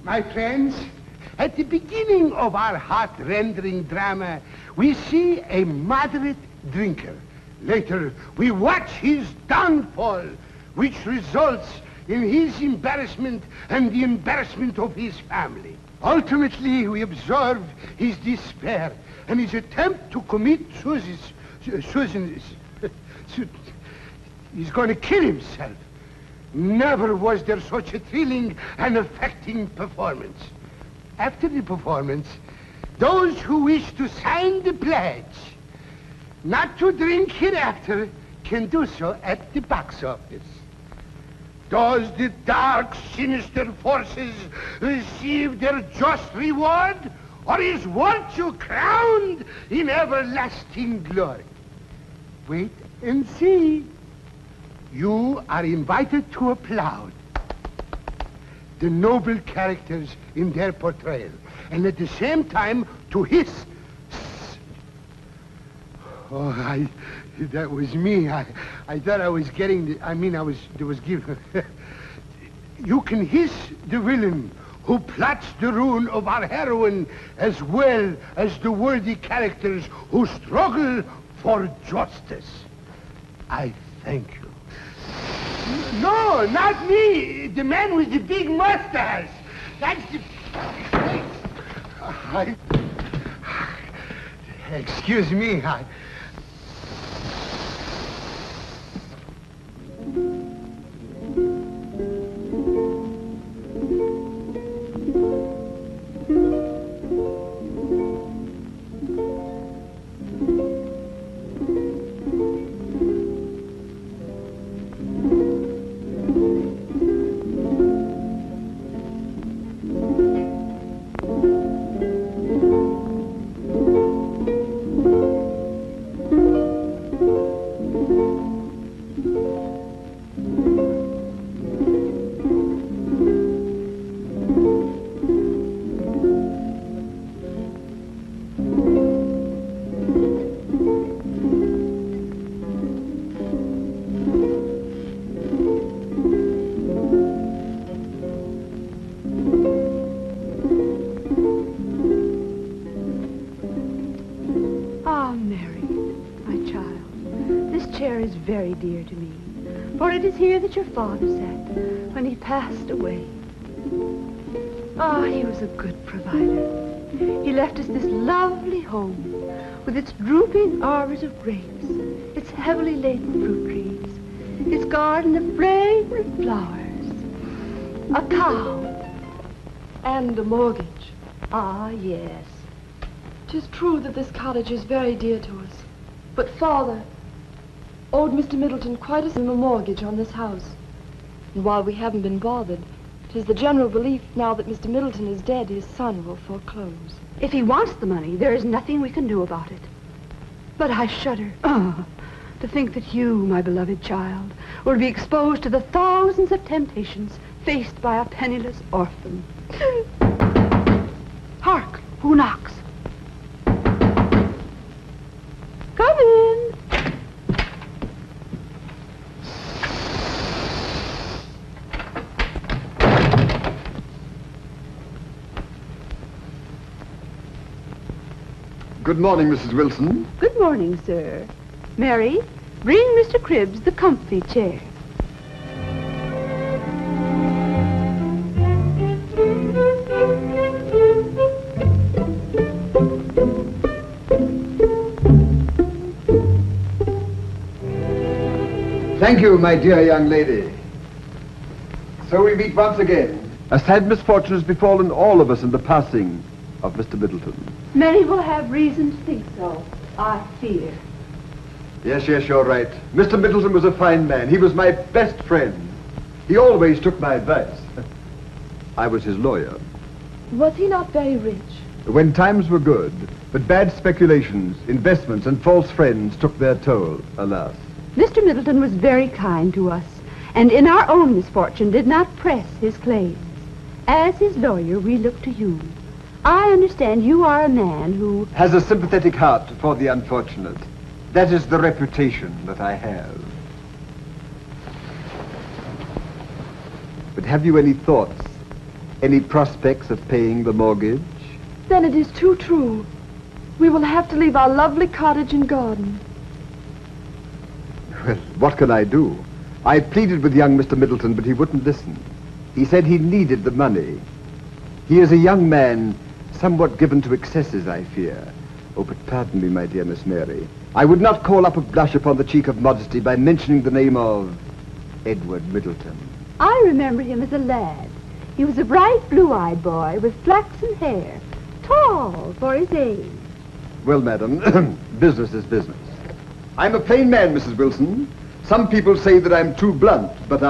My friends, at the beginning of our heart-rending drama, we see a moderate drinker. Later, we watch his downfall, which results in his embarrassment and the embarrassment of his family. Ultimately, we observe his despair and his attempt to commit suicide. He's going to kill himself. Never was there such a thrilling and affecting performance. After the performance, those who wish to sign the pledge not to drink hereafter can do so at the box office. Does the dark, sinister forces receive their just reward, or is virtue crowned in everlasting glory? Wait and see. You are invited to applaud the noble characters in their portrayal, and at the same time to hiss. Oh, that was me. I thought I was getting there was given. You can hiss the villain who plots the ruin of our heroine, as well as the worthy characters who struggle for justice. I thank you. No, not me. The man with the big mustache. That's the... Excuse me, very dear to me, for it is here that your father sat when he passed away. Ah, he was a good provider. He left us this lovely home with its drooping arbors of grapes, its heavily laden fruit trees, its garden of fragrant flowers, a cow, and a mortgage. Ah, yes. 'Tis true that this cottage is very dear to us, but Father owed Mr. Middleton quite a sum of mortgage on this house. And while we haven't been bothered, 'tis the general belief now that Mr. Middleton is dead, his son will foreclose. If he wants the money, there is nothing we can do about it. But I shudder to think that you, my beloved child, will be exposed to the thousands of temptations faced by a penniless orphan. Hark! Who knocks? Come in. Good morning, Mrs. Wilson. Good morning, sir. Mary, bring Mr. Cribbs the comfy chair. Thank you, my dear young lady. So we meet once again. A sad misfortune has befallen all of us in the passing of Mr. Middleton. Many will have reason to think so, I fear. Yes, you're right. Mr. Middleton was a fine man. He was my best friend. He always took my advice. I was his lawyer. Was he not very rich? When times were good, but bad speculations, investments, and false friends took their toll, alas. Mr. Middleton was very kind to us, and in our own misfortune did not press his claims. As his lawyer, we look to you. I understand you are a man who... has a sympathetic heart for the unfortunate. That is the reputation that I have. But have you any thoughts Any prospects of paying the mortgage? Then it is too true. We will have to leave our lovely cottage and garden. Well, what can I do? I pleaded with young Mr. Middleton, but he wouldn't listen. He said he needed the money. He is a young man, somewhat given to excesses, I fear. Oh, but pardon me, my dear Miss Mary. I would not call up a blush upon the cheek of modesty by mentioning the name of Edward Middleton. I remember him as a lad. He was a bright blue-eyed boy with flaxen hair, tall for his age. Well, madam, business is business. I'm a plain man, Mrs. Wilson. Some people say that I'm too blunt, but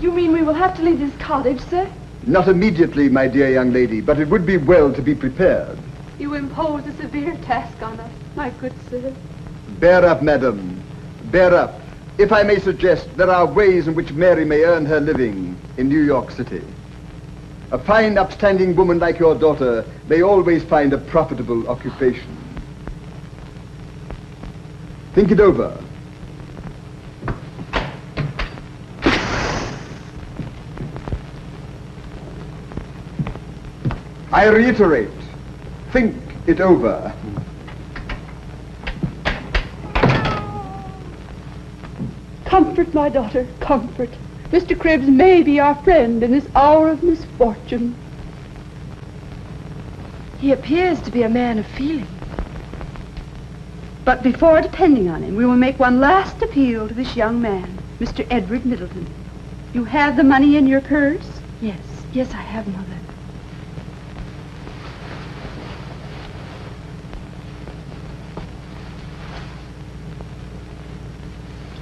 You mean we will have to leave this cottage, sir? Not immediately, my dear young lady, but it would be well to be prepared. You impose a severe task on us, my good sir. Bear up, madam. Bear up. If I may suggest, there are ways in which Mary may earn her living in New York City. A fine, upstanding woman like your daughter may always find a profitable occupation. Think it over. I reiterate, think it over. Comfort, my daughter, comfort. Mr. Cribbs may be our friend in this hour of misfortune. He appears to be a man of feeling. But before depending on him, we will make one last appeal to this young man, Mr. Edward Middleton. You have the money in your purse? Yes, yes, I have, Mother.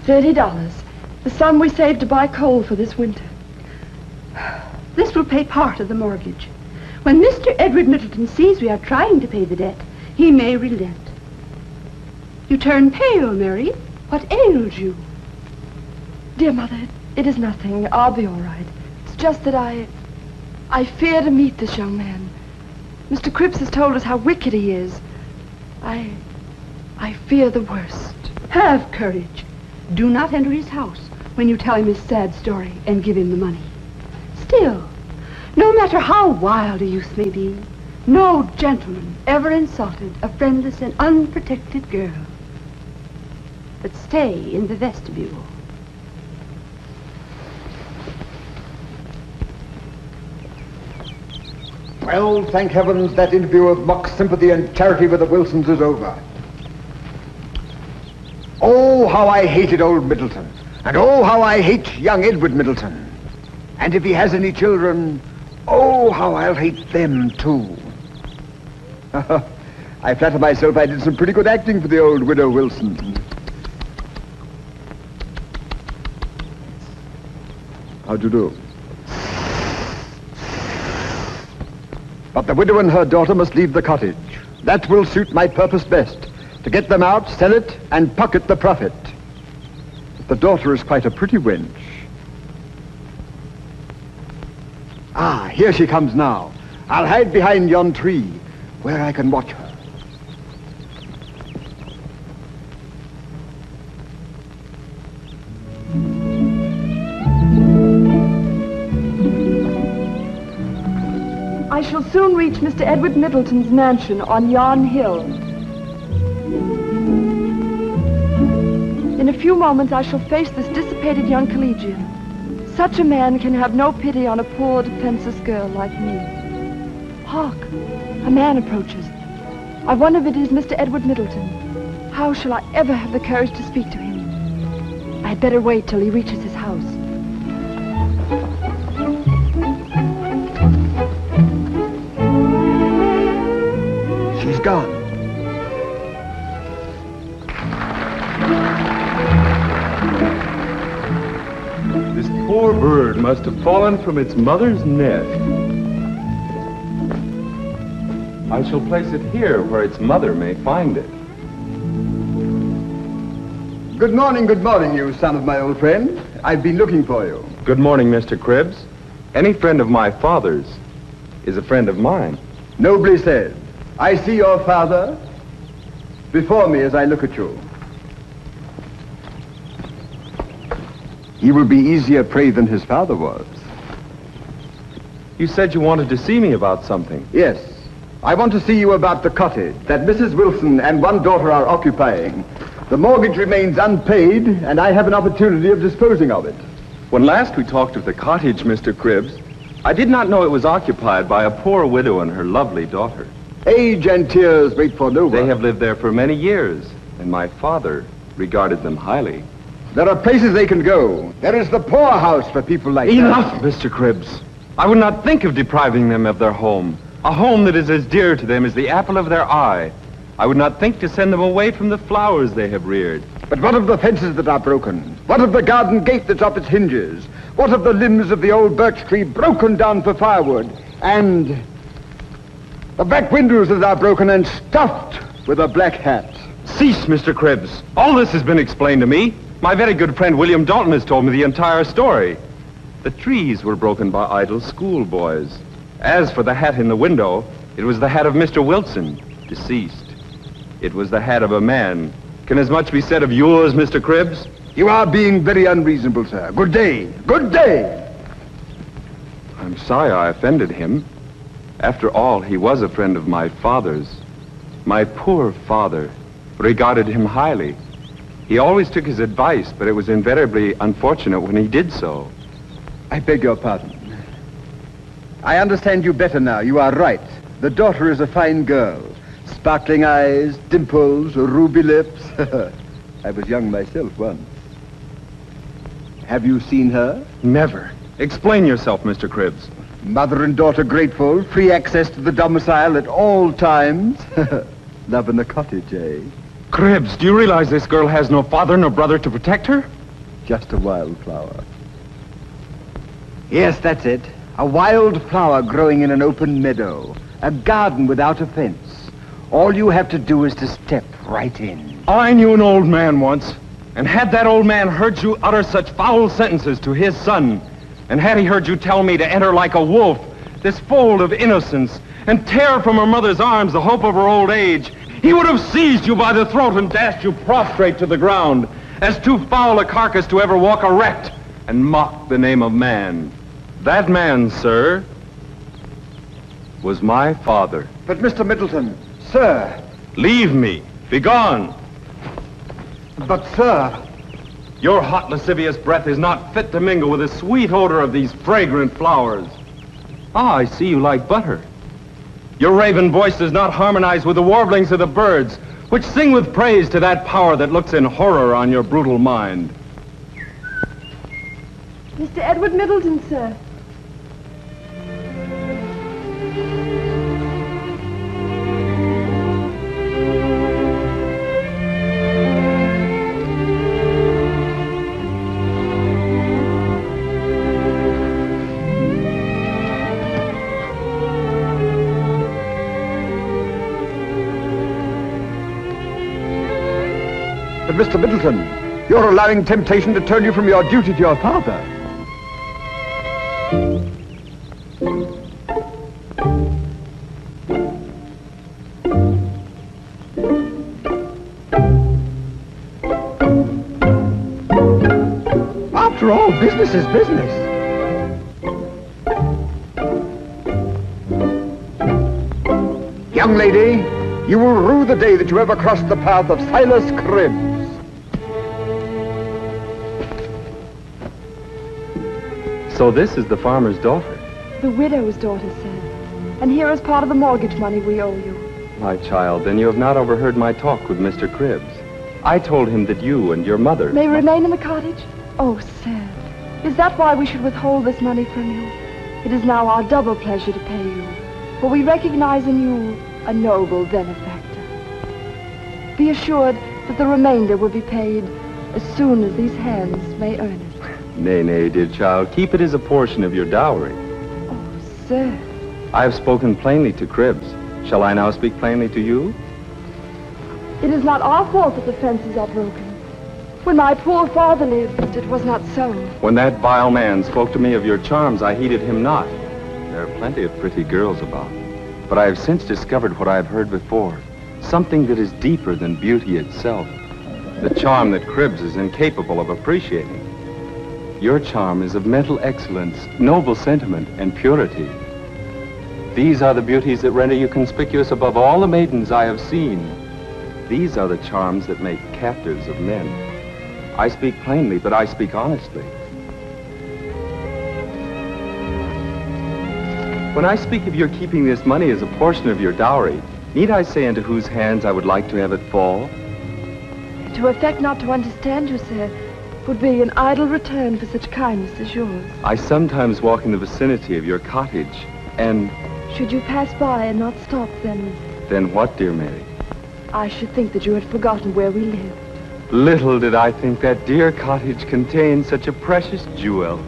$30. The sum we saved to buy coal for this winter. This will pay part of the mortgage. When Mr. Edward Middleton sees we are trying to pay the debt, he may relent. You turn pale, Mary. What ails you? Dear Mother, it is nothing. I'll be all right. It's just that I fear to meet this young man. Mr. Cribbs has told us how wicked he is. I fear the worst. Have courage. Do not enter his house when you tell him his sad story and give him the money. Still, no matter how wild a youth may be, no gentleman ever insulted a friendless and unprotected girl. But stay in the vestibule. Well, thank heavens, that interview of mock sympathy and charity with the Wilsons is over. Oh, how I hated old Middleton. And oh, how I hate young Edward Middleton. And if he has any children, oh, how I'll hate them, too. I flatter myself I did some pretty good acting for the old widow Wilson. How'd you do? But the widow and her daughter must leave the cottage. That will suit my purpose best. To get them out, sell it, and pocket the profit. But the daughter is quite a pretty wench. Ah, here she comes now. I'll hide behind yon tree, where I can watch her. I shall soon reach Mr. Edward Middleton's mansion on yon hill. In a few moments, I shall face this dissipated young collegian. Such a man can have no pity on a poor, defenseless girl like me. Hark! A man approaches. I wonder if it is Mr. Edward Middleton. How shall I ever have the courage to speak to him? I had better wait till he reaches his house. She's gone. This poor bird must have fallen from its mother's nest. I shall place it here where its mother may find it. Good morning, you son of my old friend. I've been looking for you. Good morning, Mr. Cribbs. Any friend of my father's is a friend of mine. Nobly said. I see your father before me as I look at you. He will be easier prey than his father was. You said you wanted to see me about something. Yes. I want to see you about the cottage that Mrs. Wilson and one daughter are occupying. The mortgage remains unpaid, and I have an opportunity of disposing of it. When last we talked of the cottage, Mr. Cribbs, I did not know it was occupied by a poor widow and her lovely daughter. Age and tears wait for no one. They have lived there for many years, and my father regarded them highly. There are places they can go. There is the poorhouse for people like that. Enough, Mr. Cribbs. I would not think of depriving them of their home. A home that is as dear to them as the apple of their eye. I would not think to send them away from the flowers they have reared. But what of the fences that are broken? What of the garden gate that's off its hinges? What of the limbs of the old birch tree broken down for firewood? And the back windows that are broken and stuffed with a black hat. Cease, Mr. Cribbs. All this has been explained to me. My very good friend William Dalton has told me the entire story. The trees were broken by idle schoolboys. As for the hat in the window, it was the hat of Mr. Wilson, deceased. It was the hat of a man. Can as much be said of yours, Mr. Cribbs? You are being very unreasonable, sir. Good day. Good day. I'm sorry I offended him. After all, he was a friend of my father's. My poor father regarded him highly. He always took his advice, but it was invariably unfortunate when he did so. I beg your pardon. I understand you better now. You are right. The daughter is a fine girl. Sparkling eyes, dimples, ruby lips. I was young myself once. Have you seen her? Never. Explain yourself, Mr. Cribbs. Mother and daughter grateful, free access to the domicile at all times. Love in the cottage, eh? Cribbs, do you realize this girl has no father nor brother to protect her? Just a wildflower. Yes, that's it. A wild flower growing in an open meadow. A garden without a fence. All you have to do is to step right in. I knew an old man once, and had that old man heard you utter such foul sentences to his son, and had he heard you tell me to enter like a wolf this fold of innocence, and tear from her mother's arms the hope of her old age, he would have seized you by the throat and dashed you prostrate to the ground, as too foul a carcass to ever walk erect, and mock the name of man. That man, sir, was my father. But Mr. Middleton, sir... Leave me. Begone. But, sir... Your hot, lascivious breath is not fit to mingle with the sweet odor of these fragrant flowers. Ah, I see you like butter. Your raven voice does not harmonize with the warblings of the birds, which sing with praise to that power that looks in horror on your brutal mind. Mr. Edward Middleton, sir. But Mr. Middleton, you're allowing temptation to turn you from your duty to your father. After all, business is business. Young lady, you will rue the day that you ever crossed the path of Silas Cribbs. So this is the farmer's daughter. The widow's daughter, sir. And here is part of the mortgage money we owe you. My child, then you have not overheard my talk with Mr. Cribbs. I told him that you and your mother... May remain in the cottage? Oh, sir. Is that why we should withhold this money from you? It is now our double pleasure to pay you, for we recognize in you a noble benefactor. Be assured that the remainder will be paid as soon as these hands may earn it. Nay, nay, dear child. Keep it as a portion of your dowry. Oh, sir. I have spoken plainly to Cribbs. Shall I now speak plainly to you? It is not our fault that the fences are broken. When my poor father lived, it was not so. When that vile man spoke to me of your charms, I heeded him not. There are plenty of pretty girls about. But I have since discovered what I have heard before. Something that is deeper than beauty itself. The charm that Cribbs is incapable of appreciating. Your charm is of mental excellence, noble sentiment, and purity. These are the beauties that render you conspicuous above all the maidens I have seen. These are the charms that make captives of men. I speak plainly, but I speak honestly. When I speak of your keeping this money as a portion of your dowry, need I say into whose hands I would like to have it fall? To affect not to understand you, sir, would be an idle return for such kindness as yours. I sometimes walk in the vicinity of your cottage, and... Should you pass by and not stop, then... Then what, dear Mary? I should think that you had forgotten where we live. Little did I think that dear cottage contained such a precious jewel.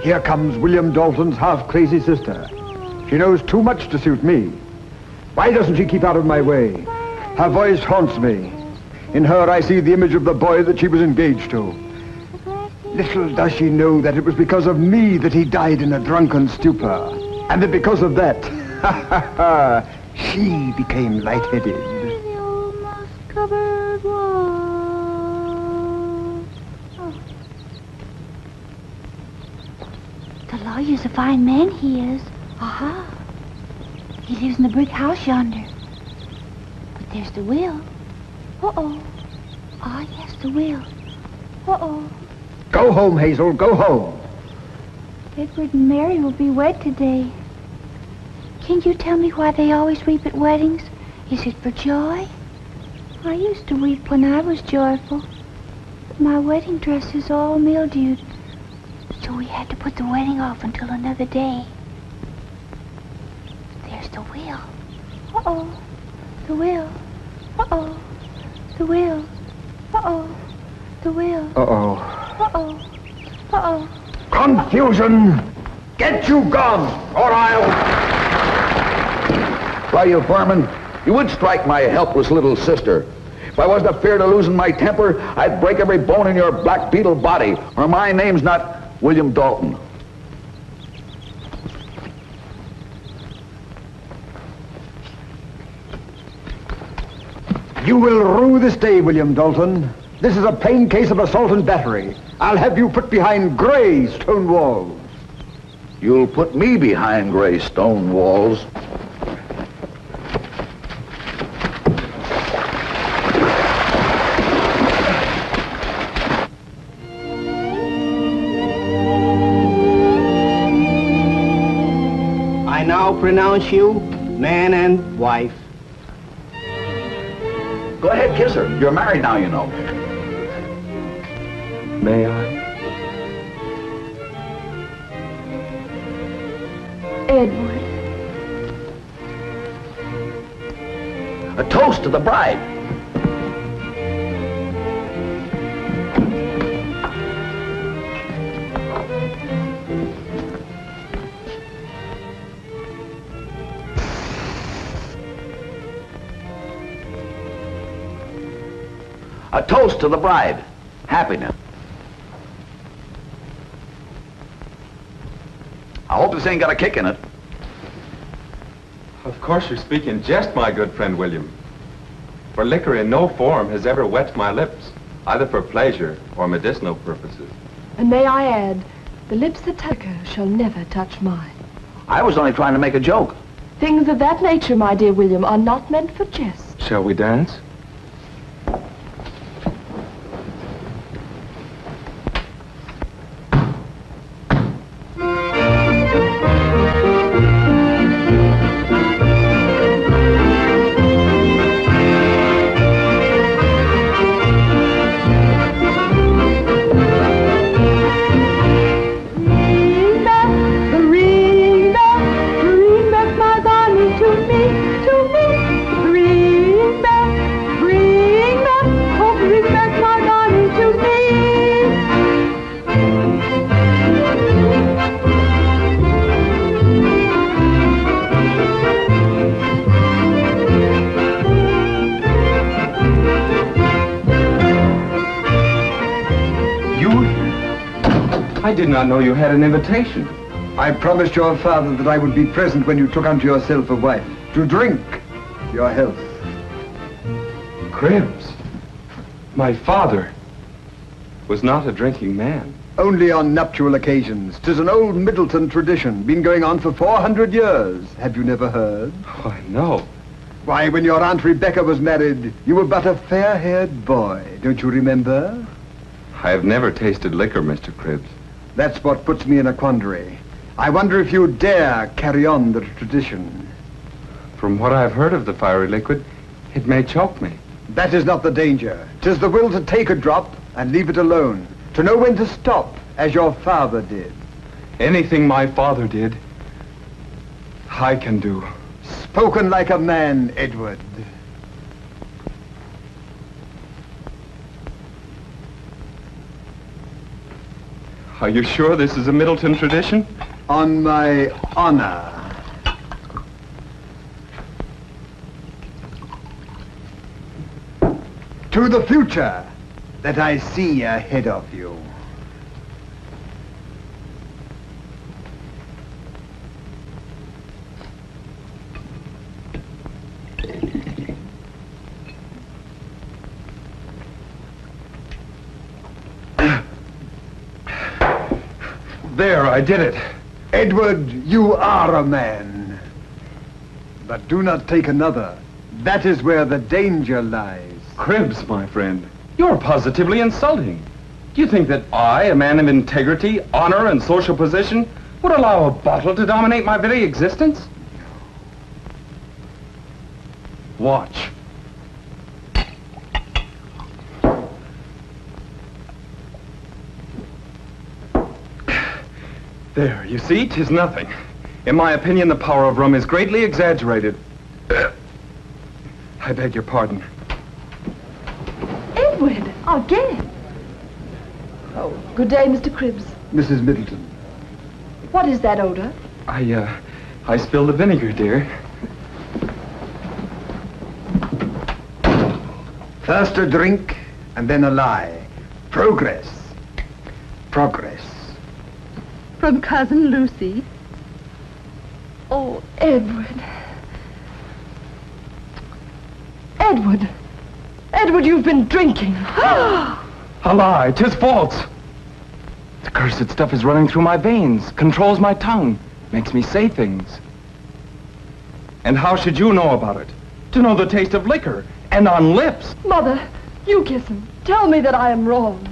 Here comes William Dalton's half-crazy sister. She knows too much to suit me. Why doesn't she keep out of my way? Her voice haunts me. In her I see the image of the boy that she was engaged to. Little does she know that it was because of me that he died in a drunken stupor. And that because of that, she became lightheaded. The lawyer's a fine man, he is. Aha. He lives in the brick house yonder. But there's the will. Uh-oh. Ah, yes, the will. Uh-oh. Go home, Hazel, go home. Edward and Mary will be wed today. Can you tell me why they always weep at weddings? Is it for joy? I used to weep when I was joyful. But my wedding dress is all mildewed. So we had to put the wedding off until another day. There's the will. Uh-oh. The will. Uh-oh. The will. Uh-oh. The will. Uh-oh. Uh-oh. Uh-oh. Confusion! Get you gone, or I'll... Why, you foreman, you would strike my helpless little sister. If I wasn't afeard of losing my temper, I'd break every bone in your black beetle body, or my name's not William Dalton. You will rue this day, William Dalton. This is a plain case of assault and battery. I'll have you put behind gray stone walls. You'll put me behind gray stone walls. I now pronounce you man and wife. Go ahead, kiss her. You're married now, you know. May I? Edward. A toast to the bride. A toast to the bride. Happiness. I hope this ain't got a kick in it. Of course you speak in jest, my good friend William. For liquor in no form has ever wet my lips, either for pleasure or medicinal purposes. And may I add, the lips that touch her shall never touch mine. I was only trying to make a joke. Things of that nature, my dear William, are not meant for jest. Shall we dance? I did not know you had an invitation. I promised your father that I would be present when you took unto yourself a wife. To drink your health. Cribbs, my father was not a drinking man. Only on nuptial occasions. 'Tis an old Middleton tradition, been going on for 400 years. Have you never heard? Oh, no. Why, when your Aunt Rebecca was married, you were but a fair-haired boy. Don't you remember? I have never tasted liquor, Mr. Cribbs. That's what puts me in a quandary. I wonder if you dare carry on the tradition. From what I've heard of the fiery liquid, it may choke me. That is not the danger. 'Tis the will to take a drop and leave it alone. To know when to stop, as your father did. Anything my father did, I can do. Spoken like a man, Edward. Are you sure this is a Middleton tradition? On my honor. To the future that I see ahead of you. There, I did it. Edward, you are a man. But do not take another. That is where the danger lies. Cribbs, my friend, you're positively insulting. Do you think that I, a man of integrity, honor, and social position, would allow a bottle to dominate my very existence? Watch. There, you see, 'tis nothing. In my opinion, the power of rum is greatly exaggerated. I beg your pardon. Edward, again. Oh, good day, Mr. Cribbs. Mrs. Middleton. What is that odor? I spilled the vinegar, dear. First a drink, and then a lie. Progress. Progress. From Cousin Lucy. Oh, Edward. Edward. Edward, you've been drinking. A lie, 'tis false. The cursed stuff is running through my veins, controls my tongue, makes me say things. And how should you know about it? To know the taste of liquor, and on lips. Mother, you kiss him. Tell me that I am wrong.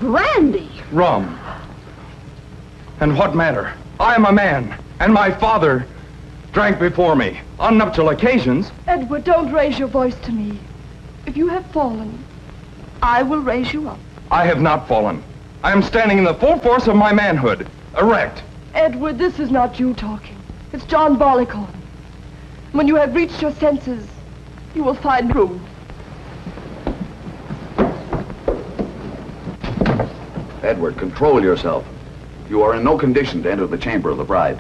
Brandy! Rum. And what matter? I am a man, and my father drank before me, on nuptial occasions. Edward, don't raise your voice to me. If you have fallen, I will raise you up. I have not fallen. I am standing in the full force of my manhood, erect. Edward, this is not you talking. It's John Barleycorn. When you have reached your senses, you will find room. Edward, control yourself. You are in no condition to enter the chamber of the bride.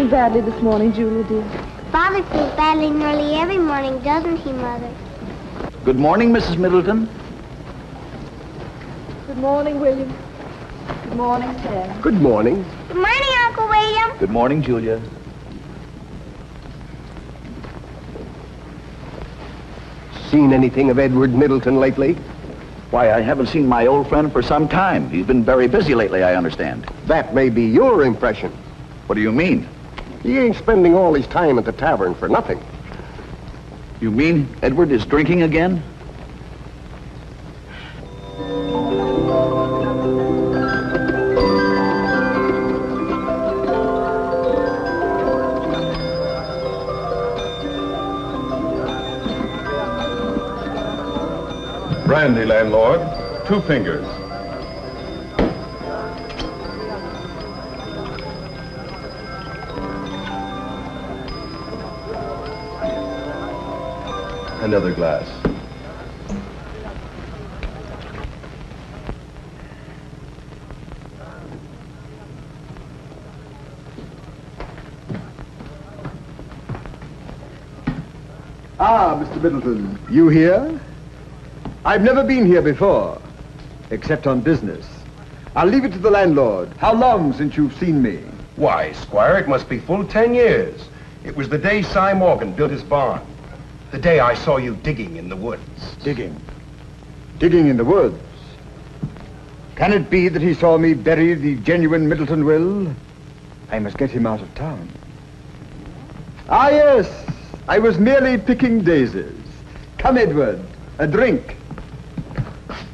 Badly this morning, Julia, dear. Father feels badly nearly every morning, doesn't he, Mother? Good morning, Mrs. Middleton. Good morning, William. Good morning, Sam. Good morning. Good morning, Uncle William. Good morning, Julia. Seen anything of Edward Middleton lately? Why, I haven't seen my old friend for some time. He's been very busy lately, I understand. That may be your impression. What do you mean? He ain't spending all his time at the tavern for nothing. You mean Edward is drinking again? Brandy, landlord. 2 fingers. Another glass. Ah, Mr. Middleton, you here? I've never been here before, except on business. I'll leave it to the landlord. How long since you've seen me? Why, Squire, it must be full 10 years. It was the day Cy Morgan built his barn. The day I saw you digging in the woods. Digging? Digging in the woods? Can it be that he saw me bury the genuine Middleton will? I must get him out of town. Ah, yes. I was merely picking daisies. Come, Edward. A drink.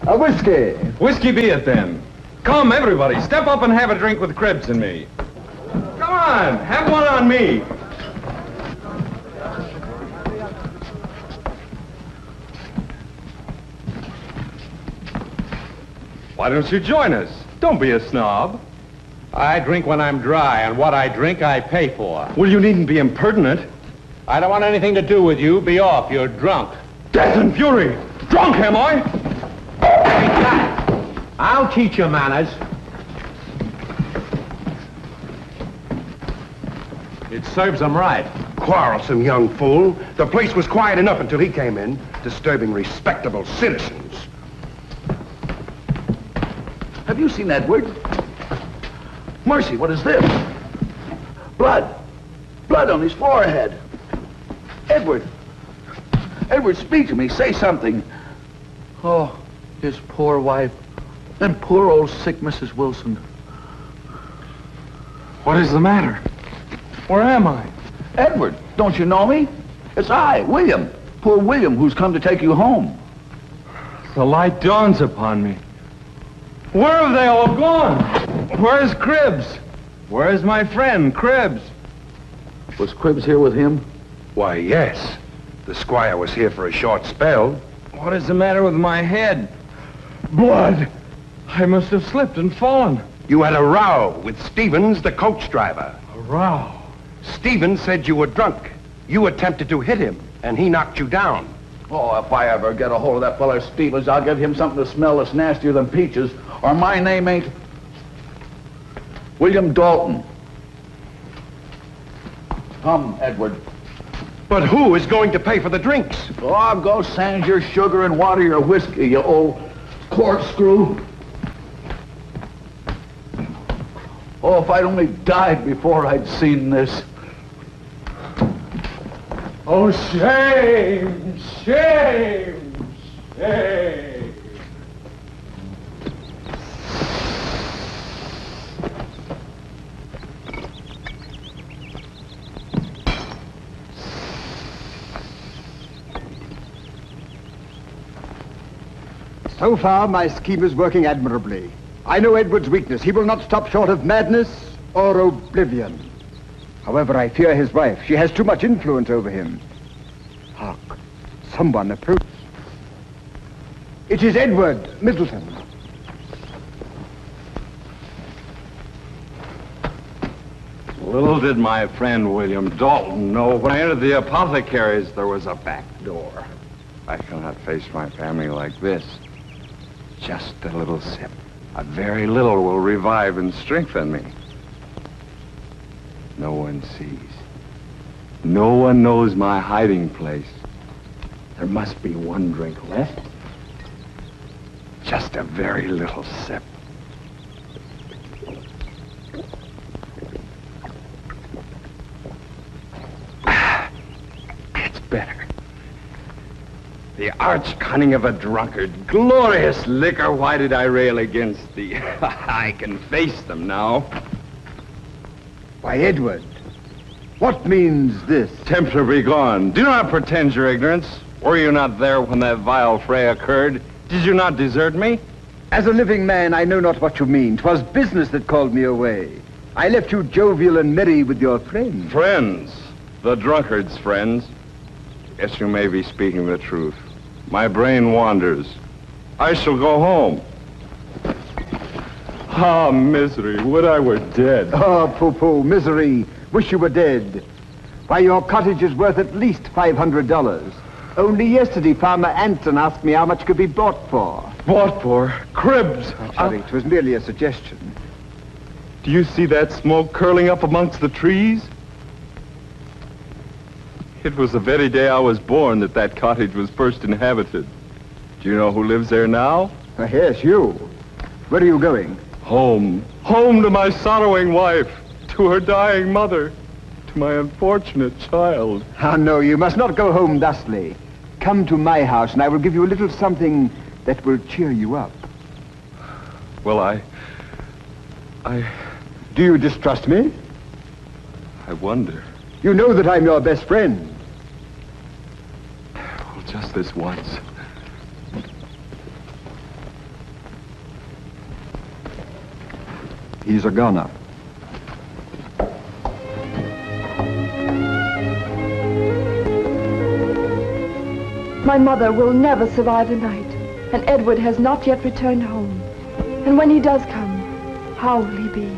A whiskey. Whiskey be it then. Come, everybody, step up and have a drink with Krebs and me. Come on, have one on me. Why don't you join us? Don't be a snob. I drink when I'm dry, and what I drink I pay for. Well, you needn't be impertinent. I don't want anything to do with you. Be off. You're drunk. Death and fury! Drunk, am I? I'll teach you manners. It serves them right. Quarrelsome young fool. The place was quiet enough until he came in, disturbing respectable citizens. Have you seen Edward? Mercy, what is this? Blood. Blood on his forehead. Edward. Edward, speak to me. Say something. Oh, his poor wife. And poor old sick Mrs. Wilson. What is the matter? Where am I? Edward, don't you know me? It's I, William. Poor William, who's come to take you home. The light dawns upon me. Where have they all gone? Where's Cribbs? Where's my friend, Cribbs? Was Cribbs here with him? Why, yes. The squire was here for a short spell. What is the matter with my head? Blood! I must have slipped and fallen. You had a row with Stevens, the coach driver. A row? Stevens said you were drunk. You attempted to hit him, and he knocked you down. Oh, if I ever get a hold of that fella Stevens, I'll give him something to smell that's nastier than peaches, or my name ain't William Dalton. Come, Edward. But who is going to pay for the drinks? Oh, go sand your sugar and water your whiskey, you old corkscrew. Oh, if I'd only died before I'd seen this. Oh, shame, shame, shame. So far, my scheme is working admirably. I know Edward's weakness. He will not stop short of madness or oblivion. However, I fear his wife. She has too much influence over him. Hark, someone approaches. It is Edward Middleton. Little did my friend William Dalton know when I entered the apothecary's there was a back door. I cannot face my family like this. Just a little sip. A very little will revive and strengthen me. No one sees. No one knows my hiding place. There must be one drink left. Just a very little sip. It's better. The arch cunning of a drunkard. Glorious liquor. Why did I rail against thee? I can face them now. Why, Edward, What means this? Templar, be gone. Do not pretend your ignorance. Were you not there when that vile fray occurred? Did you not desert me? As a living man, I know not what you mean. 'Twas business that called me away. I left you jovial and merry with your friends. Friends? The drunkard's friends? Yes, you may be speaking the truth. My brain wanders. I shall go home. Ah, misery, would I were dead. Oh, pooh-pooh, misery. Wish you were dead. Why, your cottage is worth at least $500. Only yesterday, Farmer Anton asked me how much could be bought for. Bought for? Cribs! Sorry, it was merely a suggestion. Do you see that smoke curling up amongst the trees? It was the very day I was born that that cottage was first inhabited. Do you know who lives there now? Yes, you. Where are you going? Home. Home to my sorrowing wife, to her dying mother, to my unfortunate child. Ah, no, you must not go home thusly. Come to my house, and I will give you a little something that will cheer you up. Well, I... Do you distrust me? I wonder. You know that I'm your best friend. Well, just this once. He's a goner. My mother will never survive the night, and Edward has not yet returned home. And when he does come, how will he be?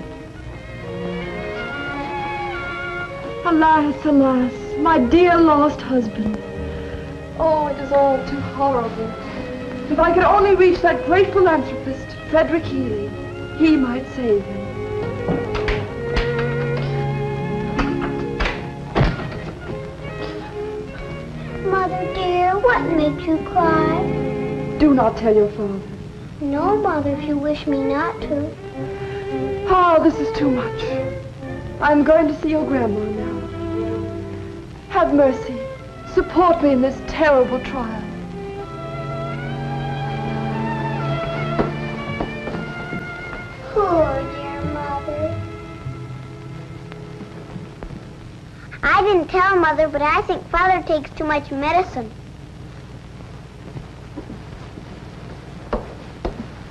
Alas, alas, my dear lost husband. Oh, it is all too horrible. If I could only reach that great philanthropist, Frederick Healy, he might save him. Mother dear, what made you cry? Do not tell your father. No, Mother, if you wish me not to. Oh, this is too much. I'm going to see your grandma now. Have mercy. Support me in this terrible trial. Poor dear Mother. I didn't tell Mother, but I think Father takes too much medicine.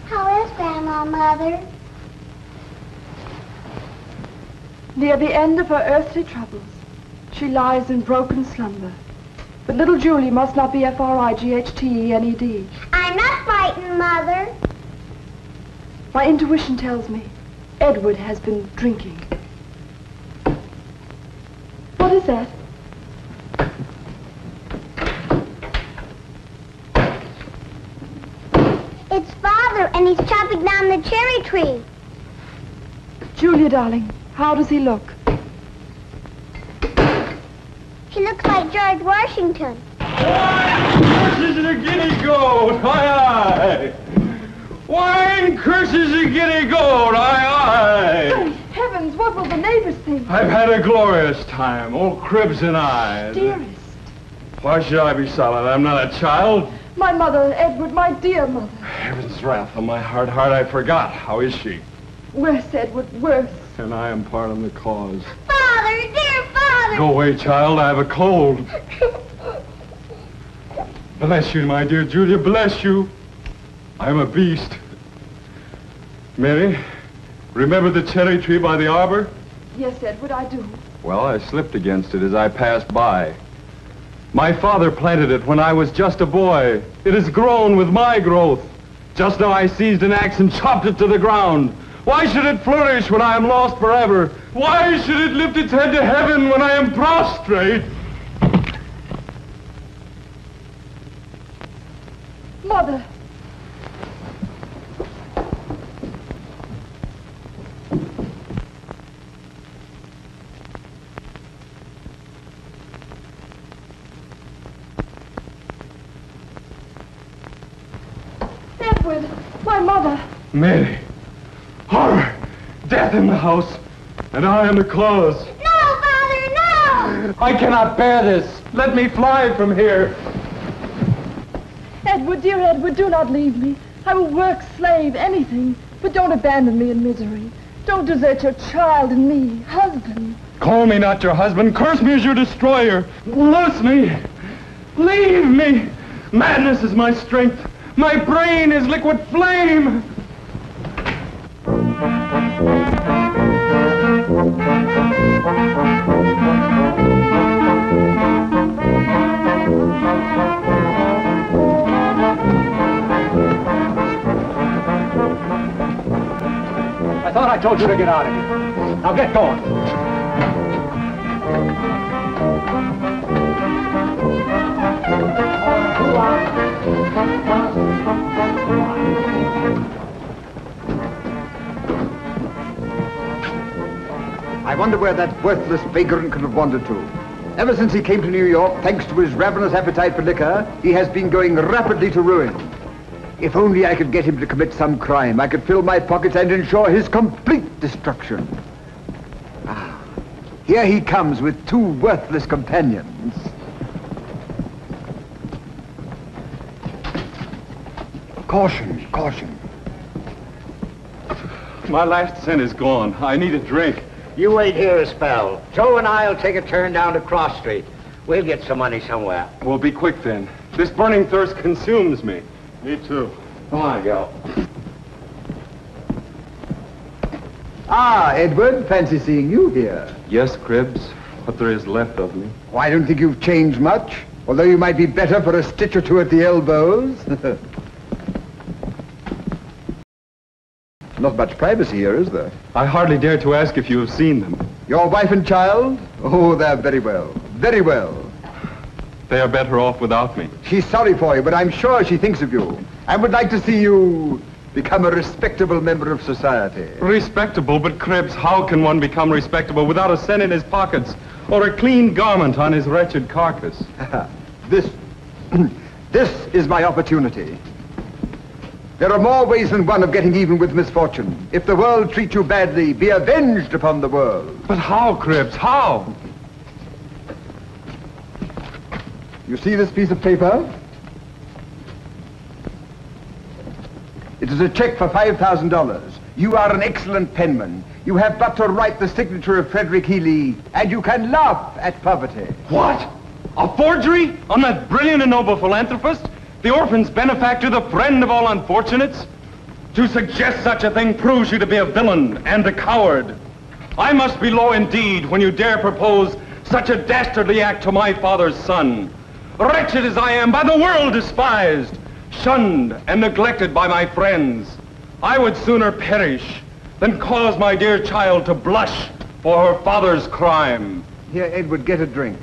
How is Grandma, Mother? Near the end of her earthly troubles, she lies in broken slumber. But little Julie must not be Frighttened. I'm not frightened, Mother. My intuition tells me Edward has been drinking. What is that? It's Father, and he's chopping down the cherry tree. Julia, darling, how does he look? He looks like George Washington. Curses a guinea goat, aye, aye. Wine curses a guinea goat, aye, aye. Good heavens, what will the neighbors think? I've had a glorious time, old Cribs and I. Dearest. Why should I be silent? I'm not a child. My mother, Edward, my dear mother. Heaven's wrath on my heart, I forgot. How is she? Worse, Edward, worse. And I am part of the cause. Father, dear Father! Go away, child. I have a cold. Bless you, my dear Julia. Bless you. I am a beast. Mary, remember the cherry tree by the arbor? Yes, Edward, I do. Well, I slipped against it as I passed by. My father planted it when I was just a boy. It has grown with my growth. Just now I seized an axe and chopped it to the ground. Why should it flourish when I am lost forever? Why should it lift its head to heaven when I am prostrate? Mother. Edward, my mother. Mary. Horror! Death in the house, and I am the cause. No, Father, no! I cannot bear this. Let me fly from here. Edward, dear Edward, do not leave me. I will work, slave, anything. But don't abandon me in misery. Don't desert your child and me, husband. Call me not your husband. Curse me as your destroyer. Loose me. Leave me. Madness is my strength. My brain is liquid flame. I thought I told you to get out of here. Now get going. I wonder where that worthless vagrant could have wandered to. Ever since he came to New York, thanks to his ravenous appetite for liquor, he has been going rapidly to ruin. If only I could get him to commit some crime, I could fill my pockets and ensure his complete destruction. Ah, here he comes with two worthless companions. Caution, caution. My last cent is gone. I need a drink. You wait here a spell. Joe and I'll take a turn down to Cross Street. We'll get some money somewhere. Well, be quick then. This burning thirst consumes me. Me too. Come on, Gil. Ah, Edward, fancy seeing you here. Yes, Cribbs, what there is left of me. Oh, I don't think you've changed much, although you might be better for a stitch or two at the elbows. Not much privacy here, is there? I hardly dare to ask if you have seen them. Your wife and child? Oh, they're very well. Very well. They are better off without me. She's sorry for you, but I'm sure she thinks of you and would like to see you become a respectable member of society. Respectable? But Cribbs, how can one become respectable without a cent in his pockets or a clean garment on his wretched carcass? This is my opportunity. There are more ways than one of getting even with misfortune. If the world treats you badly, be avenged upon the world. But how, Cribbs, how? You see this piece of paper? It is a check for $5,000. You are an excellent penman. You have but to write the signature of Frederick Healy, and you can laugh at poverty. What? A forgery on that brilliant and noble philanthropist? The orphan's benefactor, the friend of all unfortunates? To suggest such a thing proves you to be a villain and a coward. I must be low indeed when you dare propose such a dastardly act to my father's son. Wretched as I am, by the world despised, shunned and neglected by my friends, I would sooner perish than cause my dear child to blush for her father's crime. Here, Edward, get a drink.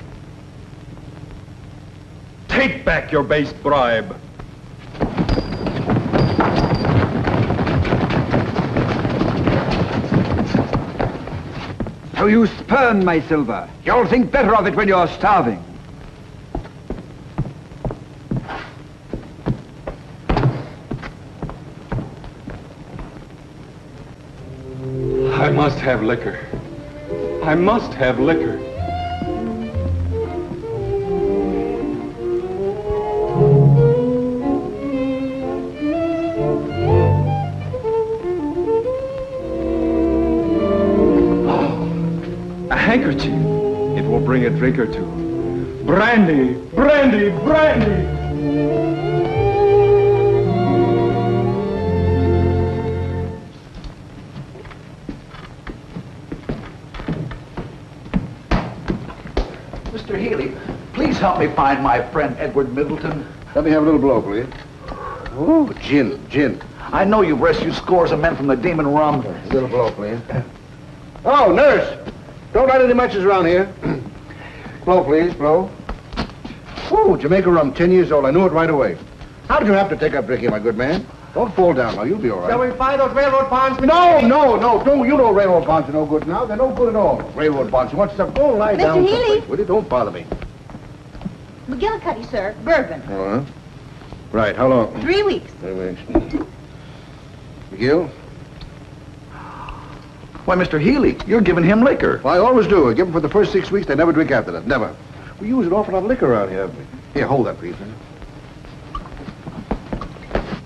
Take back your base bribe. So you spurn my silver. You'll think better of it when you're starving. I must have liquor. I must have liquor. A handkerchief. It will bring a drink or two. Brandy, brandy, brandy! Mr. Healy, please help me find my friend Edward Middleton. Let me have a little blow, please. Oh, gin. I know you've rescued scores of men from the demon rum. A little blow, please. Oh, nurse! Don't light any matches around here. Blow, please, blow. Oh, Jamaica rum, 10 years old. I knew it right away. How did you have to take up drinking, my good man? Don't fall down now. You'll be all right. Shall we find those railroad bonds? No. Don't. You know railroad bonds are no good now. They're no good at all. Railroad bonds. You want stuff? Go lie down. Mr. Healy. someplace, will you? Don't bother me. McGillicuddy, sir. Bourbon. Uh-huh. Right. How long? 3 weeks. 3 weeks. McGill? Why, Mr. Healy, you're giving him liquor. Well, I always do. I give them for the first 6 weeks. They never drink after that. Never. We use an awful lot of liquor around here, haven't we? Here, hold that, please.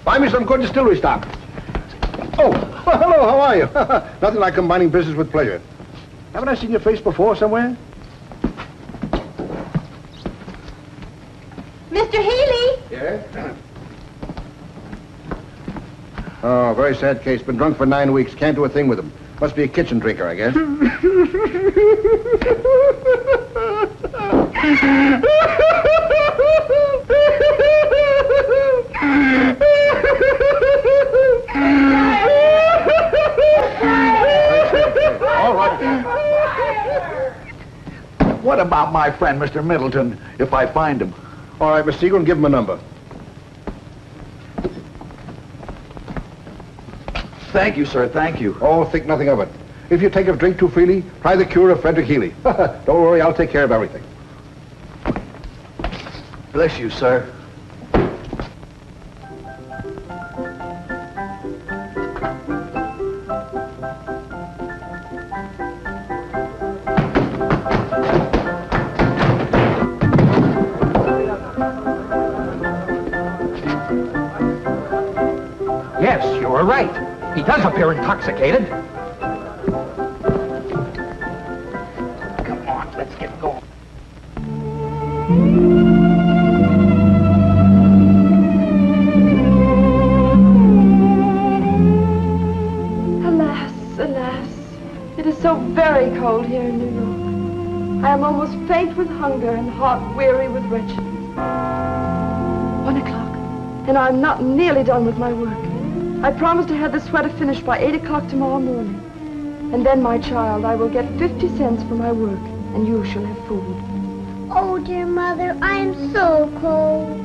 Buy me some good distillery stock. Oh, well, hello, how are you? Nothing like combining business with pleasure. Haven't I seen your face before somewhere? Mr. Healy! Yeah? Oh, very sad case. Been drunk for 9 weeks. Can't do a thing with him. Must be a kitchen drinker, I guess. All right. What about my friend, Mr. Middleton, if I find him? All right, Miss Siegel, give him a number. Thank you, sir, thank you. Oh, think nothing of it. If you take a drink too freely, try the cure of Frederick Healy. Don't worry, I'll take care of everything. Bless you, sir. Yes, you were right. He does appear intoxicated. Come on, let's get going. Alas, alas. It is so very cold here in New York. I am almost faint with hunger and heart weary with wretchedness. 1 o'clock, and I'm not nearly done with my work. I promised to have the sweater finished by 8 o'clock tomorrow morning. And then, my child, I will get 50 cents for my work, and you shall have food. Oh, dear Mother, I am so cold.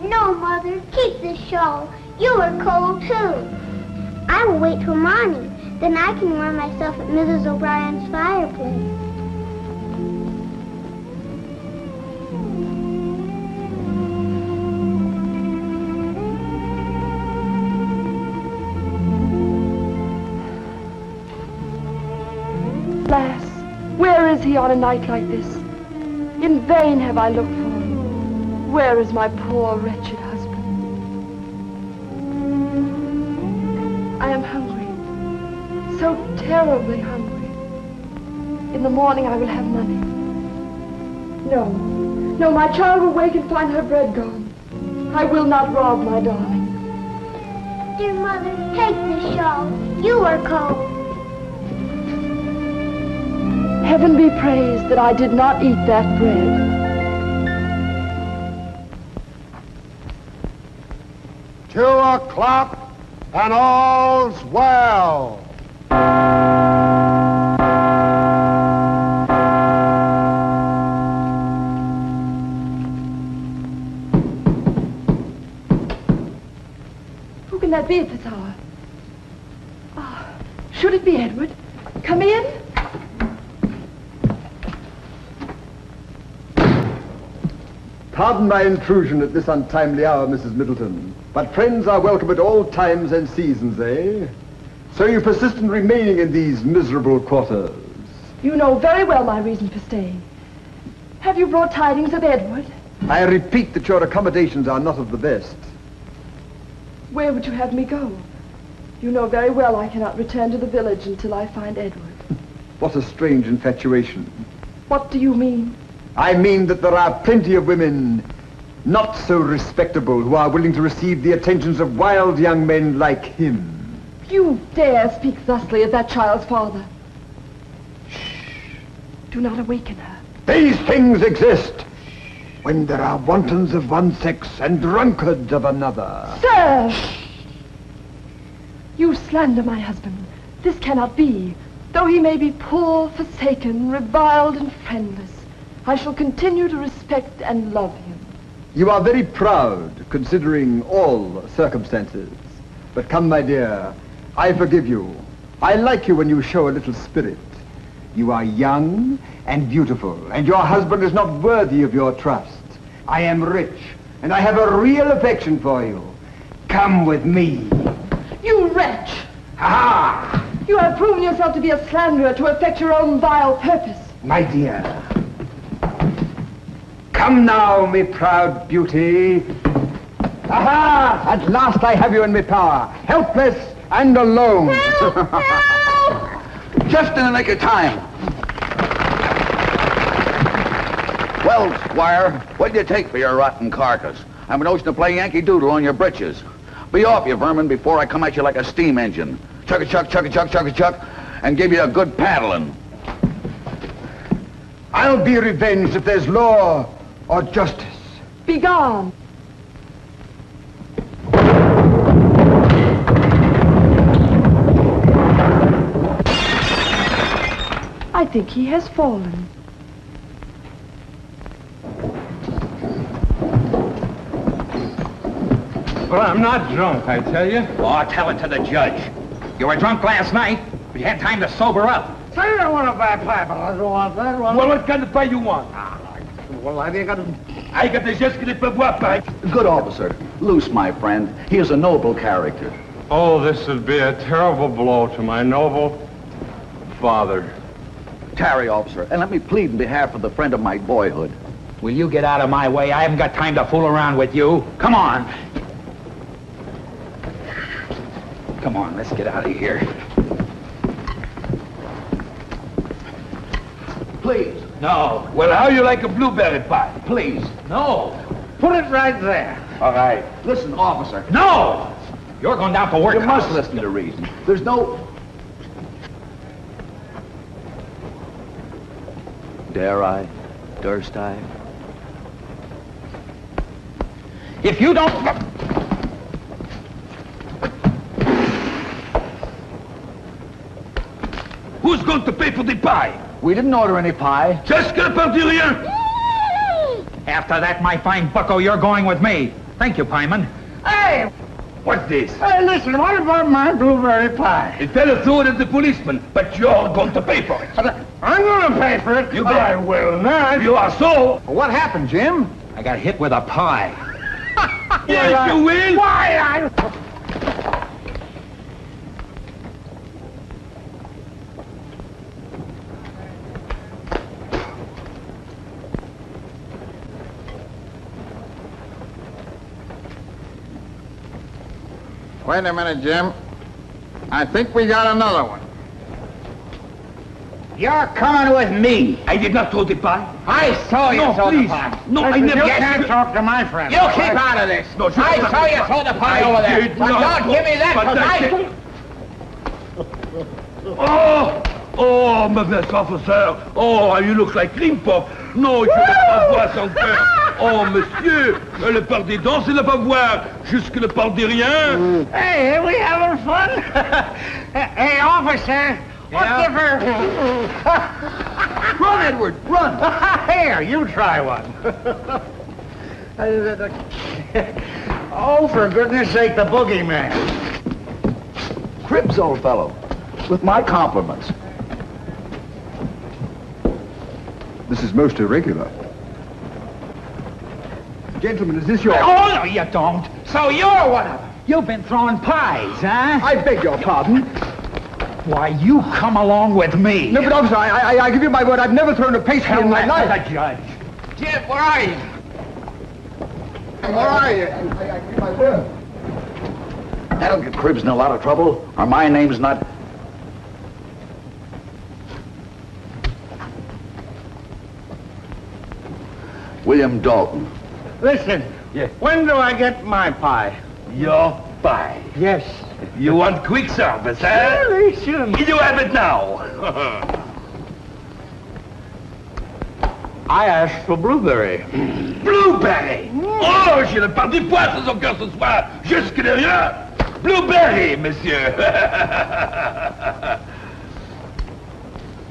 No, Mother, keep this shawl. You are cold, too. I will wait till morning. Then I can warm myself at Mrs. O'Brien's fireplace. Alas, where is he on a night like this? In vain have I looked for him. Where is my poor, wretched husband? I am hungry, so terribly hungry. In the morning I will have money. No, my child will wake and find her bread gone. I will not rob my darling. Dear Mother, take this shawl. You are cold. Heaven be praised that I did not eat that bread. 2 o'clock, and all's well. Who can that be at this hour? Ah, should it be Edward? Come in. Pardon my intrusion at this untimely hour, Mrs. Middleton, but friends are welcome at all times and seasons, eh? So you persist in remaining in these miserable quarters? You know very well my reason for staying. Have you brought tidings of Edward? I repeat that your accommodations are not of the best. Where would you have me go? You know very well I cannot return to the village until I find Edward. What a strange infatuation. What do you mean? I mean that there are plenty of women not so respectable who are willing to receive the attentions of wild young men like him. You dare speak thusly of that child's father. Shh. Do not awaken her. These things exist when there are wantons of one sex and drunkards of another. Sir! You slander my husband. This cannot be. Though he may be poor, forsaken, reviled, and friendless, I shall continue to respect and love him. You are very proud, considering all circumstances. But come, my dear, I forgive you. I like you when you show a little spirit. You are young and beautiful, and your husband is not worthy of your trust. I am rich, and I have a real affection for you. Come with me. You wretch! Ha! You have proven yourself to be a slanderer to effect your own vile purpose. My dear, Come now, me proud beauty. Aha! At last I have you in my power, helpless and alone. Help! Help! Just in the nick of time. Well, Squire, what do you take for your rotten carcass? I'm an ocean to play Yankee Doodle on your britches. Be off, you vermin, before I come at you like a steam engine. Chuck-a-chuck, chuck-a-chuck, chuck-a-chuck, and give you a good paddling. I'll be revenged if there's law or justice. Be gone. I think he has fallen. Well, I'm not drunk, I tell you. Oh, tell it to the judge. You were drunk last night, but you had time to sober up. I don't want to buy a pie, but I don't want that one. Well, what kind of pie you want? Well, I think I got the just que peux boire pie. Good officer. Luce, my friend. He is a noble character. Oh, this would be a terrible blow to my noble father. Tarry, officer, and let me plead in behalf of the friend of my boyhood. Will you get out of my way? I haven't got time to fool around with you. Come on. Come on, let's get out of here. Please. No. Well, how you like a blueberry pie? Please. No. put it right there. All right. Listen, officer. No! You're going down to work. You must listen to reason. There's no... Dare I? Durst I? If you don't... Who's going to pay for the pie? We didn't order any pie. Just que ne dire rien. After that, my fine bucko, you're going with me. Thank you, Pieman. Hey! What's this? Hey, listen, what about my blueberry pie? It fell through at the policeman, but you're going to pay for it. I'm going to pay for it. You bet. I will not. You are so. What happened, Jim? I got hit with a pie. Yes, you will. Why, Wait a minute, Jim. I think we got another one. You're coming with me. I did not throw the pie. I saw you throw the pie. No, I never... You can't talk to my friend. You keep out of this. No, sure, I saw you throw the pie over there. did But not. don't give me that, But because Oh, mauvais officer. Oh, you look like Flim. Non, je ne veux pas voir son cœur. Oh, monsieur, le part des dents, c'est ne pas voir. Jusque le part des rien. Hey, we having fun? Hey, officer, what give her... Run, Edward, run! Here, you try one. Oh, for goodness sake, the boogeyman. Cribs, old fellow. With my compliments. This is most irregular. Gentlemen, is this your... Oh, no, you don't. So you're one of them. You've been throwing pies, huh? I beg your pardon. Why, you come along with me. No, but officer, I give you my word, I've never thrown a pastry in my life. The judge. Jim, where are you? Where are you? I give my word. That'll get Cribs in a lot of trouble, or my name's not... William Dalton. Listen, Yes. when do I get my pie? Your pie. Yes. You want quick service, eh? Sure. You have it now. I asked for blueberry. Blueberry. Oh, j'ai le part des poisses encore ce soir. Jusque derrière. Blueberry, monsieur.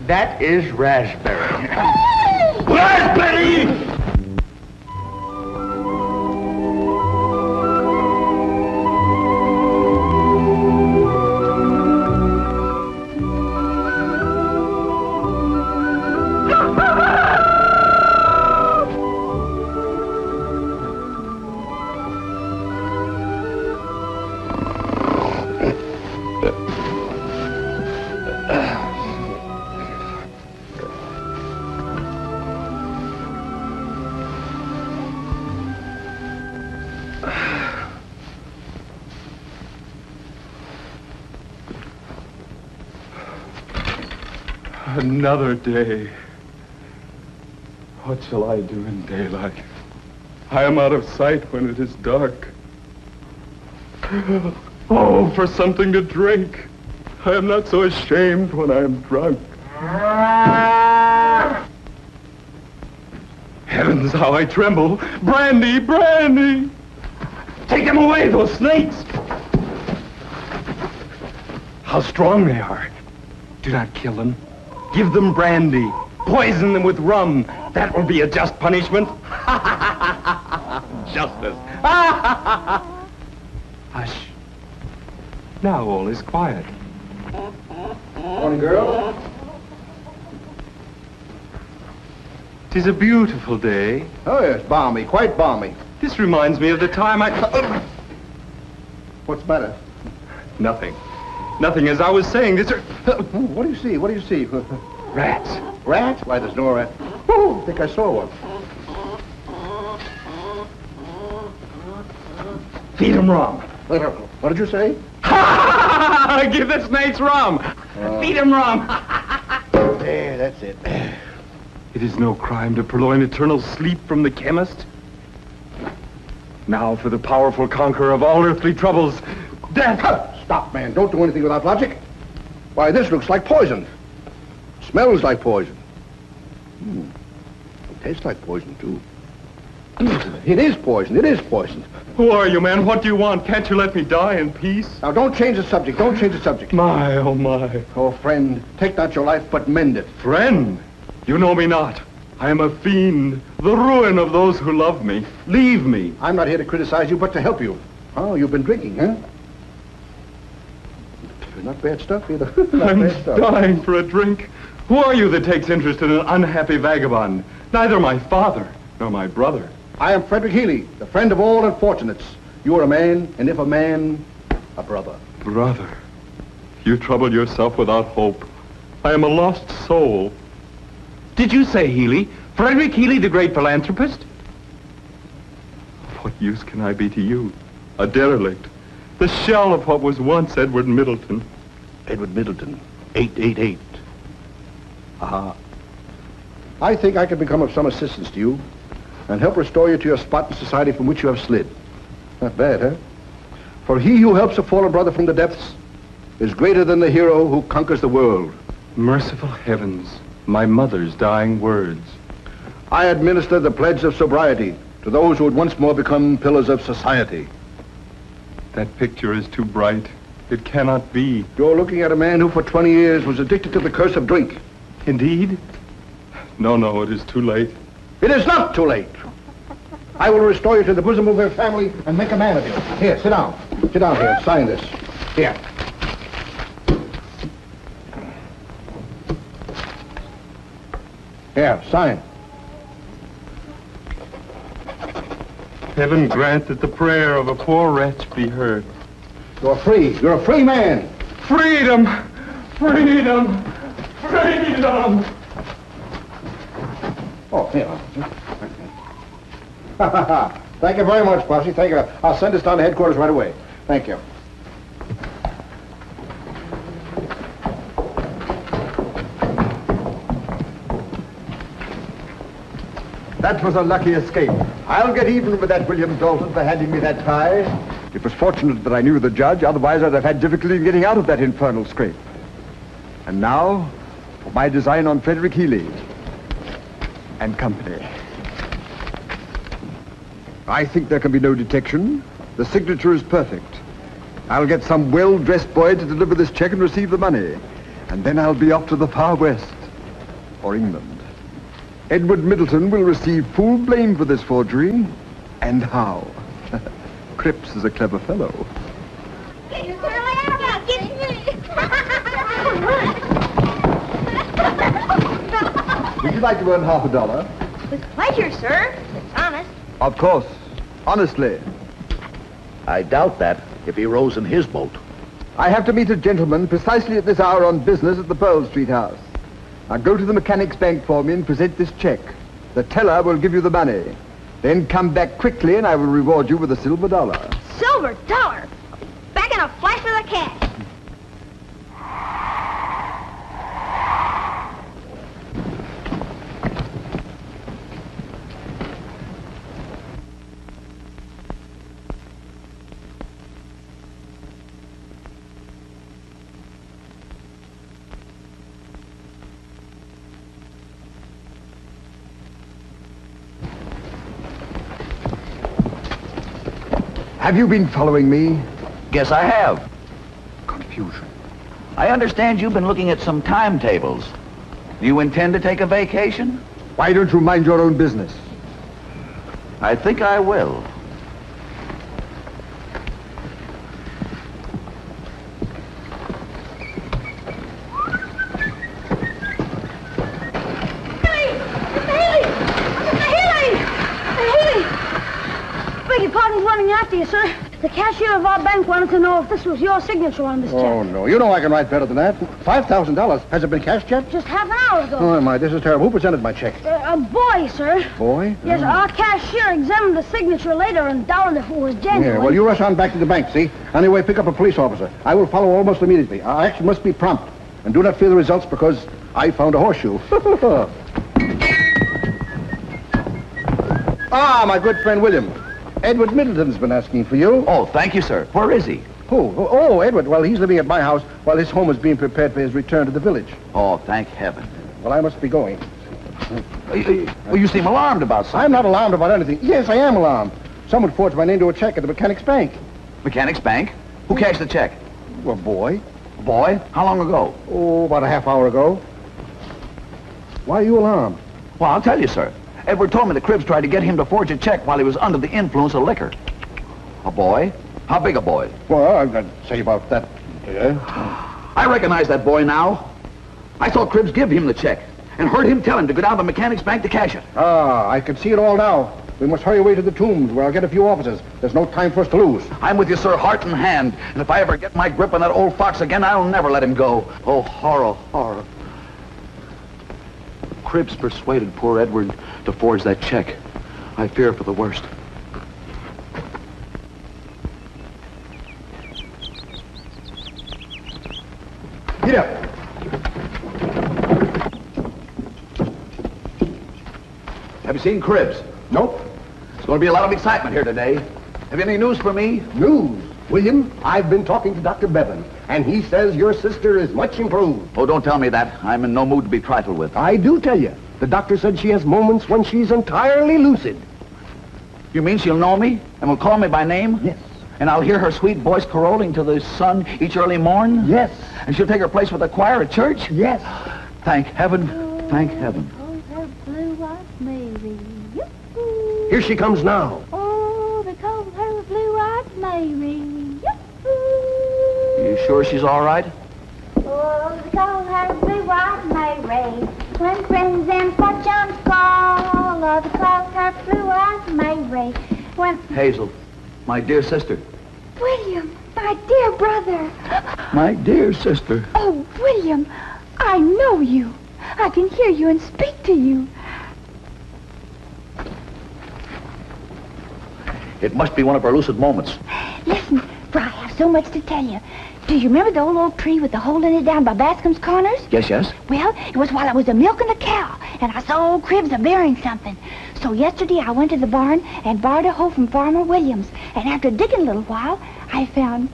That is raspberry. Raspberry. Another day. What shall I do in daylight? I am out of sight when it is dark. Oh, for something to drink. I am not so ashamed when I am drunk. Heavens, how I tremble. Brandy, brandy! Take them away, those snakes! How strong they are. Do not kill them. Give them brandy. Poison them with rum. That will be a just punishment. Justice. Hush. Now all is quiet. Morning, girl. 'Tis a beautiful day. Oh, yes, balmy, quite balmy. This reminds me of the time I... What's the matter? Nothing. Nothing, as I was saying, this... What do you see? What do you see? Rats. Rats? Why, there's no rat. I think I saw one. Feed them rum. What did you say? Give the snakes rum. Feed them rum. There, that's it. It is no crime to purloin eternal sleep from the chemist. Now for the powerful conqueror of all earthly troubles, death. Stop, man. Don't do anything without logic. Why, this looks like poison. Smells like poison. It tastes like poison, too. It is poison. It is poison. Who are you, man? What do you want? Can't you let me die in peace? Now, don't change the subject. Don't change the subject. My, oh, my. Oh, friend, take not your life, but mend it. Friend? You know me not. I am a fiend, the ruin of those who love me. Leave me. I'm not here to criticize you, but to help you. Oh, you've been drinking, huh? Not bad stuff, either. I'm dying for a drink. Who are you that takes interest in an unhappy vagabond? Neither my father nor my brother. I am Frederick Healy, the friend of all unfortunates. You are a man, and if a man, a brother. Brother, you trouble yourself without hope. I am a lost soul. Did you say Healy? Frederick Healy, the great philanthropist? What use can I be to you? A derelict. The shell of what was once Edward Middleton. Edward Middleton, 888. Aha. I think I can become of some assistance to you and help restore you to your spot in society from which you have slid. Not bad, huh? For he who helps a fallen brother from the depths is greater than the hero who conquers the world. Merciful heavens, my mother's dying words. I administer the pledge of sobriety to those who would once more become pillars of society. That picture is too bright. It cannot be. You're looking at a man who for 20 years was addicted to the curse of drink. Indeed? No, it is too late. It is not too late. I will restore you to the bosom of your family and make a man of you. Here, sit down. Sit down here and sign this. Here. Here, sign. Heaven grant that the prayer of a poor wretch be heard. You're free. You're a free man. Freedom! Freedom! Freedom! Oh, here. Thank you very much, Posse. Thank you. I'll send this down to headquarters right away. Thank you. That was a lucky escape. I'll get even with that William Dalton for handing me that tie. It was fortunate that I knew the judge, otherwise I'd have had difficulty in getting out of that infernal scrape. And now, for my design on Frederick Healy and company. I think there can be no detection. The signature is perfect. I'll get some well-dressed boy to deliver this check and receive the money. And then I'll be off to the far west, or England. Edward Middleton will receive full blame for this forgery. And how? Cripps is a clever fellow. Would you like to earn $50? With pleasure, sir. It's honest. Of course. Honestly. I doubt that if he rows in his boat. I have to meet a gentleman precisely at this hour on business at the Pearl Street house. Now go to the Mechanics' Bank for me and present this check. The teller will give you the money. Then come back quickly and I will reward you with a silver dollar. Silver dollar? Back in a flash with the cash. Have you been following me? Guess I have. Confusion. I understand you've been looking at some timetables. Do you intend to take a vacation? Why don't you mind your own business? I think I will. Beg your pardon, running after you, sir. The cashier of our bank wanted to know if this was your signature on this check. Oh, no. You know I can write better than that. $5,000. Has it been cashed yet? Just half an hour ago. Oh, my, this is terrible. Who presented my check? A boy, sir. Boy? Yes, our cashier examined the signature later and doubted if it was genuine. Yeah, well, you rush on back to the bank, see? Anyway, pick up a police officer. I will follow almost immediately. Our action must be prompt. And do not fear the results because I found a horseshoe. Ah, my good friend William. Edward Middleton's been asking for you. Oh, thank you, sir. Where is he? Who? Oh, Edward. Well, he's living at my house while his home is being prepared for his return to the village. Oh, thank heaven. Well, I must be going. Well, you seem alarmed about something. I'm not alarmed about anything. Yes, I am alarmed. Someone forged my name to a check at the Mechanics Bank. Mechanics Bank? Who cashed the check? Well, boy. A boy? How long ago? Oh, about a half hour ago. Why are you alarmed? Well, I'll tell you, sir. Edward told me the Cribs tried to get him to forge a check while he was under the influence of liquor. A boy? How big a boy? Well, I'd say about that. I recognize that boy now. I saw Cribs give him the check and heard him tell him to go down to the Mechanics Bank to cash it. Ah, I can see it all now. We must hurry away to the tombs where I'll get a few officers. There's no time for us to lose. I'm with you, sir, heart and hand. And if I ever get my grip on that old fox again, I'll never let him go. Oh, horror, horror. Cribs persuaded poor Edward to forge that check. I fear for the worst. Get up. Have you seen Cribs? Nope. There's going to be a lot of excitement here today. Have you any news for me? News? William, I've been talking to Dr. Bevan, and he says your sister is much improved. Oh, don't tell me that. I'm in no mood to be trifled with. I do tell you. The doctor said she has moments when she's entirely lucid. You mean she'll know me and will call me by name? Yes. And I'll hear her sweet voice caroling to the sun each early morn? Yes. And she'll take her place with the choir at church? Yes. Thank heaven. Thank heaven. Here she comes now. Oh, they call her Blue-Eyed Mary. You sure she's all right? Oh, they call her Blue-Eyed Mary. When friends and fortunes call, oh, they call her Blue-Eyed Mary. When... Hazel, my dear sister. William, my dear brother. My dear sister. Oh, William, I know you. I can hear you and speak to you. It must be one of our lucid moments. Listen, for I have so much to tell you. Do you remember the old oak tree with the hole in it down by Bascom's Corners? Yes, yes. Well, it was while I was milking the cow, and I saw old Cribs a-bearing something. So yesterday I went to the barn and borrowed a hoe from Farmer Williams, and after digging a little while, I found...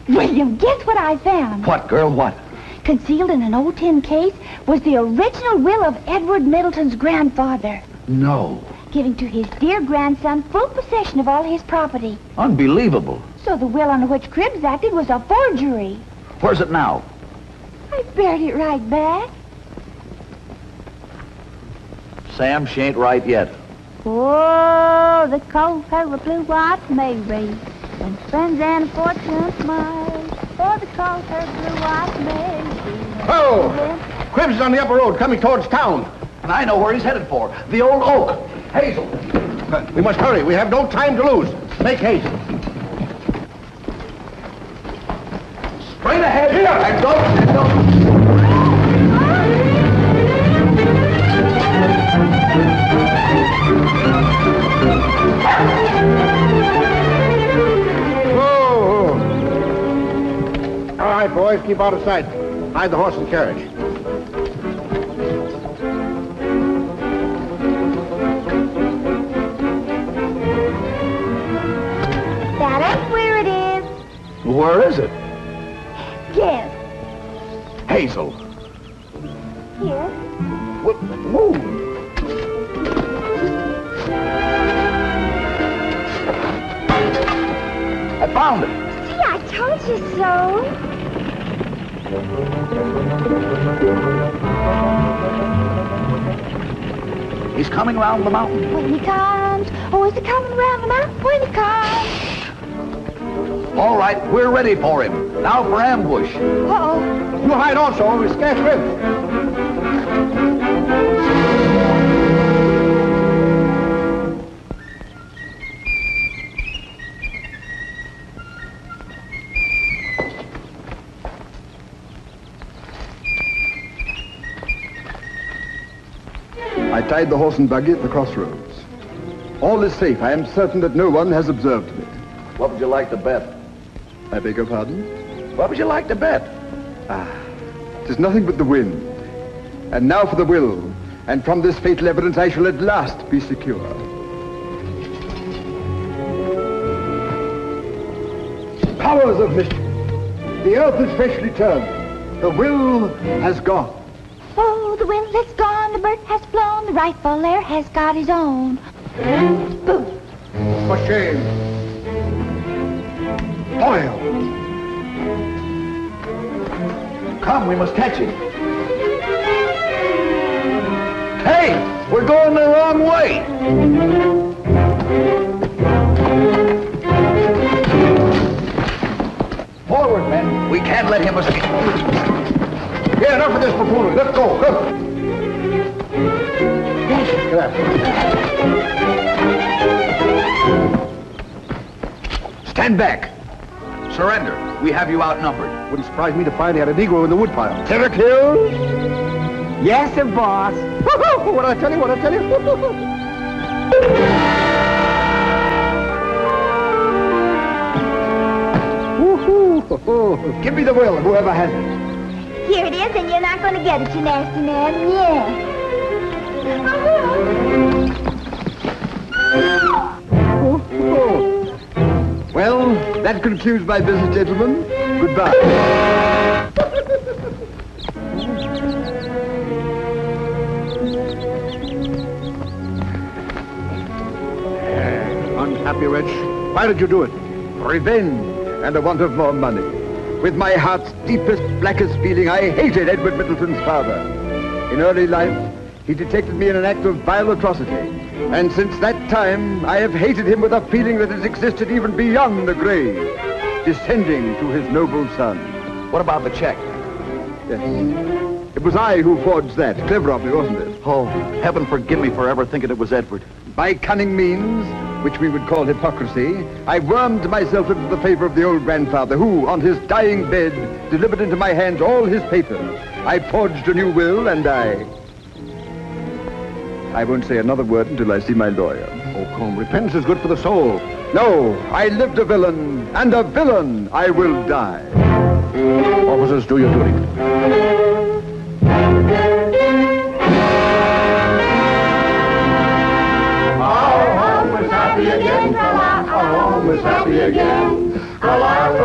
William, guess what I found? What, girl, what? Concealed in an old tin case was the original will of Edward Middleton's grandfather, No. giving to his dear grandson full possession of all his property. Unbelievable. So the will on which Cribs acted was a forgery. Where's it now? I buried it right back. Sam, she ain't right yet. Oh, they call her a Blue-Eyed Mary. When friends and fortune smile. Oh, they call her Blue-Eyed Mary. Oh! Cribs is on the upper road, coming towards town. And I know where he's headed for. The old oak. Hazel. We must hurry. We have no time to lose. Make haste. Straight ahead. Here. And don't. Whoa. All right, boys, keep out of sight. Hide the horse and carriage. That ain't where it is. Where is it? Guess. Hazel. Here. Move. found him. See, I told you so. He's coming round the mountain. When he comes, oh, is he coming around the mountain? When he comes. All right, we're ready for him. Now for ambush. Uh-oh. You hide also. We scare Flim. I tied the horse and buggy at the crossroads. All is safe. I am certain that no one has observed me. What would you like to bet? I beg your pardon? What would you like to bet? It is nothing but the wind. And now for the will. And from this fatal evidence I shall at last be secure. Powers of mischief. The earth is freshly turned. The will has gone. Oh, the wind has gone, the bird has flown, the rightful heir has got his own. Boom. For shame. Oil. Come, we must catch him. Hey, we're going the wrong way. Forward, men. We can't let him escape. Yeah, enough of this buffoonery. Let's go. Come. Stand back. Surrender. We have you outnumbered. Wouldn't surprise me to find he had a Negro in the woodpile. Terror kills? Yes, sir, boss. What I tell you, what I tell you. Give me the will, whoever has it. Here it is, and you're not going to get it, you nasty man. Yeah. Well, that concludes my visit, gentlemen. Goodbye. Unhappy wretch. Why did you do it? Revenge and a want of more money. With my heart's deepest, blackest feeling, I hated Edward Middleton's father. In early life, he detected me in an act of vile atrocity. And since that time, I have hated him with a feeling that has existed even beyond the grave, descending to his noble son. What about the check? Yes. It was I who forged that. Clever of me, wasn't it? Oh, heaven forgive me for ever thinking it was Edward. By cunning means, which we would call hypocrisy, I wormed myself into the favor of the old grandfather who, on his dying bed, delivered into my hands all his papers. I forged a new will, and I won't say another word until I see my lawyer. Oh, come, repentance is good for the soul. No, I lived a villain, and a villain I will die. Officers, do your duty. Our home is happy again, our home is happy again. Our lives